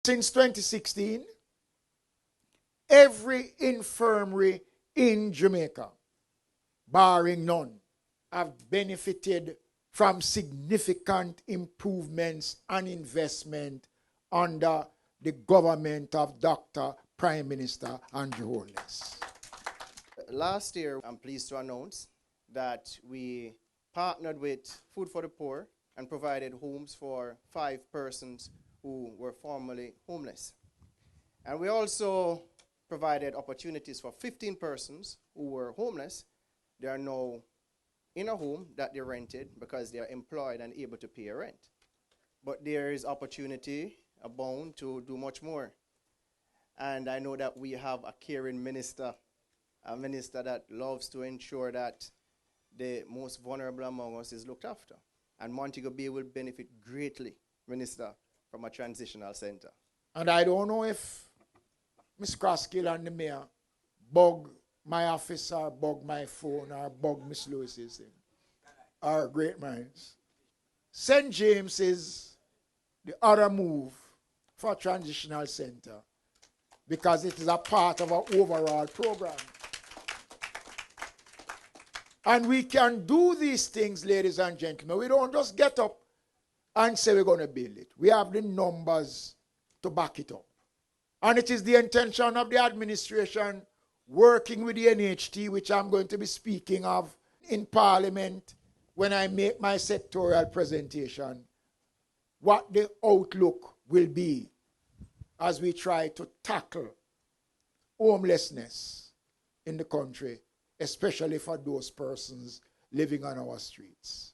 Since 2016, every infirmary in Jamaica, barring none, have benefited from significant improvements and investment under the government of Dr. Prime Minister Andrew Holness. Last year, I'm pleased to announce that we partnered with Food for the Poor and provided homes for 5 persons who were formerly homeless. And we also provided opportunities for 15 persons who were homeless. They are now in a home that they rented because they are employed and able to pay a rent. But there is opportunity abound to do much more. And I know that we have a caring minister, a minister that loves to ensure that the most vulnerable among us is looked after. And Montego Bay will benefit greatly, Minister, from a transitional center. And I don't know if Ms. Crosskill and the mayor bug my office or bug my phone or bug Miss Lewis's thing. Our great minds. St. James is the other move for a transitional center because it is a part of our overall program. And we can do these things, ladies and gentlemen. We don't just get up and say we're going to build it. We have the numbers to back it up. And it is the intention of the administration working with the NHT, which I'm going to be speaking of in Parliament when I make my sectorial presentation, what the outlook will be as we try to tackle homelessness in the country, especially for those persons living on our streets.